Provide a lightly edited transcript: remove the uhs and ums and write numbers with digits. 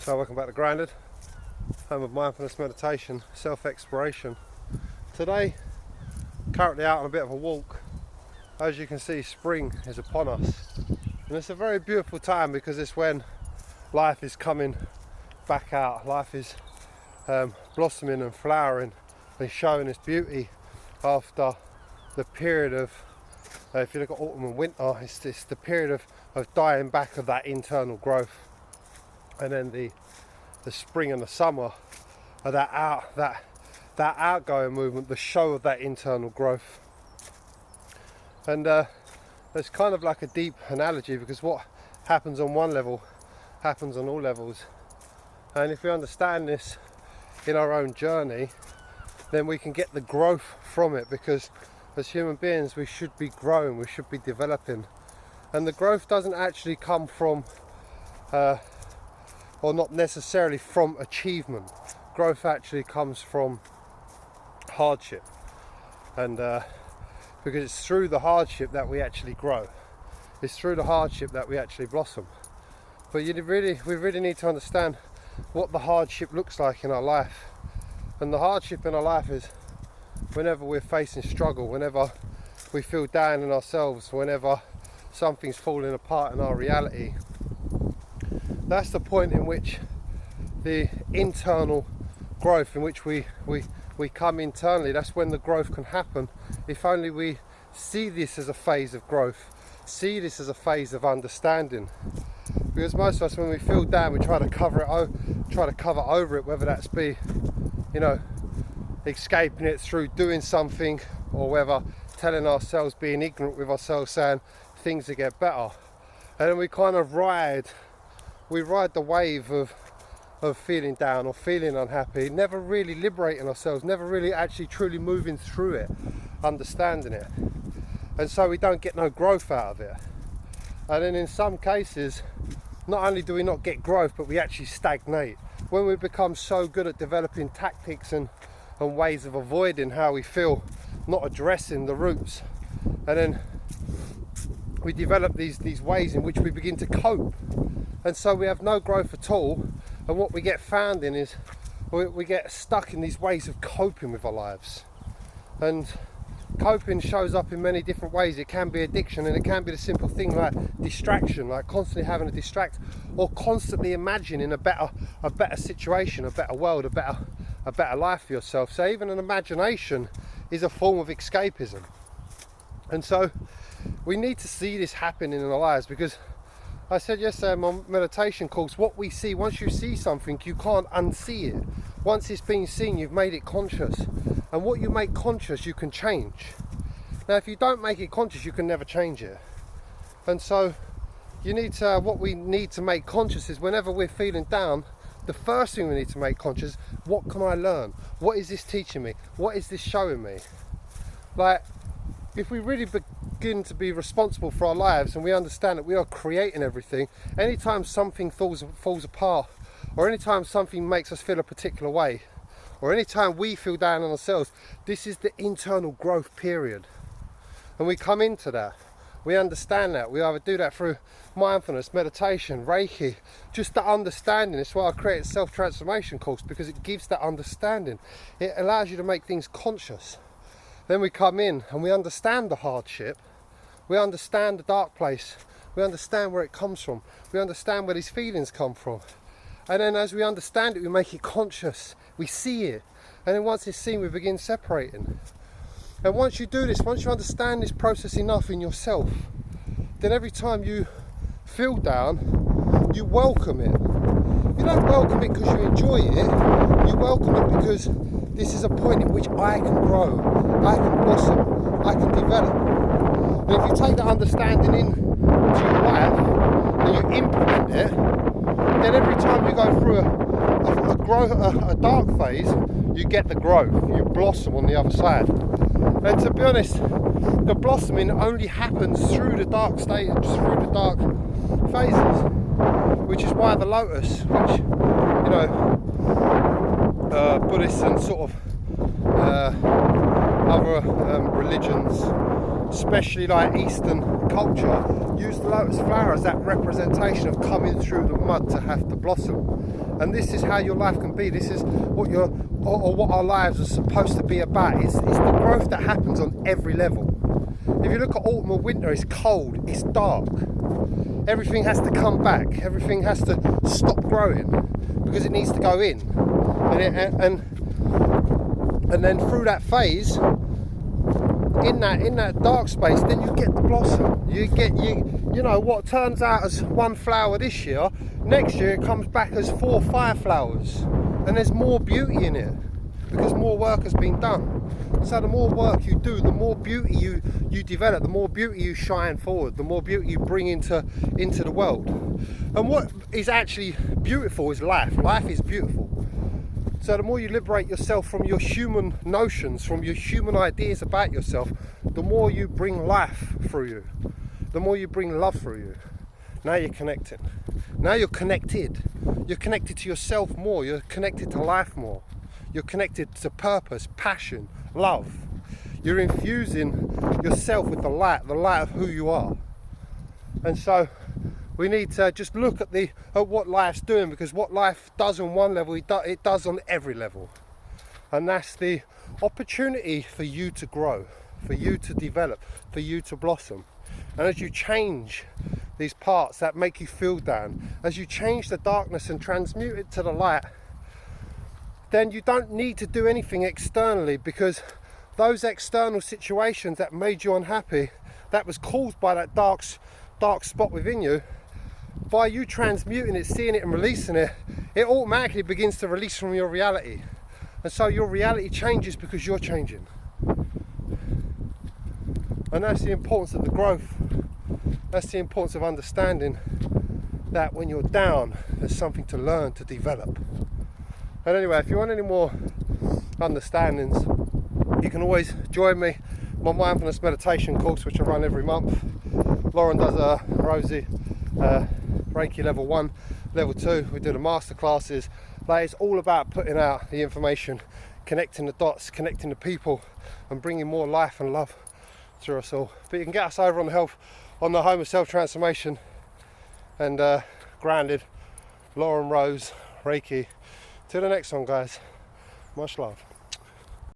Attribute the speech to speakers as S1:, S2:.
S1: So welcome back to Grounded, home of mindfulness meditation, self-exploration. Today, currently out on a bit of a walk. As you can see, spring is upon us. And it's a very beautiful time because it's when life is coming back out. Life is blossoming and flowering and showing its beauty after the period of, if you look at autumn and winter, it's the period of dying back of that internal growth. And then the spring and the summer are that outgoing movement, the show of that internal growth. And it's kind of like a deep analogy, because what happens on one level happens on all levels. And if we understand this in our own journey, then we can get the growth from it, because as human beings we should be growing, we should be developing. And the growth doesn't actually come from or not necessarily from achievement. Growth actually comes from hardship, and because it's through the hardship that we actually grow. It's through the hardship that we actually blossom. But we really need to understand what the hardship looks like in our life. And the hardship in our life is whenever we're facing struggle, whenever we feel down in ourselves, whenever something's falling apart in our reality. That's the point in which the internal growth, in which we come internally, that's when the growth can happen. If only we see this as a phase of growth, see this as a phase of understanding. Because most of us, when we feel down, we try to cover over it, whether that's be, escaping it through doing something, or whether telling ourselves, being ignorant with ourselves, saying things will get better. And then we kind of ride the wave of feeling down or feeling unhappy, never really liberating ourselves, never really actually truly moving through it, understanding it. And so we don't get no growth out of it. And then in some cases, not only do we not get growth, but we actually stagnate. When we become so good at developing tactics and ways of avoiding how we feel, not addressing the roots, and then we develop these ways in which we begin to cope. And so we have no growth at all, and what we get found in is we get stuck in these ways of coping with our lives. And coping shows up in many different ways. It can be addiction, and it can be the simple thing like distraction, like constantly having to distract, or constantly imagining a better situation, a better world, a better life for yourself. So even an imagination is a form of escapism. And so we need to see this happening in our lives, because I said yesterday in my meditation course, what we see, once you see something, you can't unsee it. Once it's been seen, you've made it conscious. And what you make conscious, you can change. Now, if you don't make it conscious, you can never change it. And so what we need to make conscious is whenever we're feeling down, the first thing we need to make conscious, what can I learn? What is this teaching me? What is this showing me? Like, if we really begin to be responsible for our lives, and we understand that we are creating everything, anytime something falls apart, or anytime something makes us feel a particular way, or anytime we feel down on ourselves, this is the internal growth period. And we come into that. We understand that. We either do that through mindfulness, meditation, reiki, just the understanding. That's why I created a self-transformation course, because it gives that understanding. It allows you to make things conscious. Then we come in and we understand the hardship, we understand the dark place, we understand where it comes from, we understand where these feelings come from. And then as we understand it, we make it conscious, we see it. And then once it's seen, we begin separating. And once you do this, once you understand this process enough in yourself, then every time you feel down, you welcome it. You don't welcome it because you enjoy it, you welcome it because this is a point in which I can grow, I can blossom, I can develop. And if you take that understanding into your life and you implement it, then every time you go through a dark phase, you get the growth, you blossom on the other side. And to be honest, the blossoming only happens through the dark stage, through the dark phases, which is why the lotus, which, Buddhists and sort of other religions, especially like Eastern culture, use the lotus flower as that representation of coming through the mud to have to blossom. And this is how your life can be. This is what what our lives are supposed to be about. It's the growth that happens on every level. If you look at autumn or winter, it's cold, it's dark. Everything has to come back. Everything has to stop growing because it needs to go in. And then through that phase, in that dark space, then you get the blossom. You know what turns out as one flower this year, next year it comes back as 4 or 5 flowers, and there's more beauty in it because more work has been done. So the more work you do, the more beauty you develop, the more beauty you shine forward, the more beauty you bring into the world. And what is actually beautiful is life. Life is beautiful. So the more you liberate yourself from your human notions, from your human ideas about yourself, the more you bring life through you, the more you bring love through you. Now you're connecting. Now you're connected. You're connected to yourself more. You're connected to life more. You're connected to purpose, passion, love. You're infusing yourself with the light of who you are. And so we need to just look at what life's doing, because what life does on one level, it does on every level. And that's the opportunity for you to grow, for you to develop, for you to blossom. And as you change these parts that make you feel down, as you change the darkness and transmute it to the light, then you don't need to do anything externally, because those external situations that made you unhappy, that was caused by that dark spot within you, by you transmuting it, seeing it and releasing it, it automatically begins to release from your reality. And so your reality changes because you're changing. And that's the importance of the growth. That's the importance of understanding that when you're down, there's something to learn, to develop. And anyway, if you want any more understandings, you can always join me on my mindfulness meditation course, which I run every month. Lauren does a Rosie Reiki level 1, level 2. We do the master classes. Like, it's all about putting out the information, connecting the dots, connecting the people, and bringing more life and love through us all. But you can get us over on the Home of Self Transformation and Grounded, Lauren Rose Reiki. Till the next one, guys. Much love.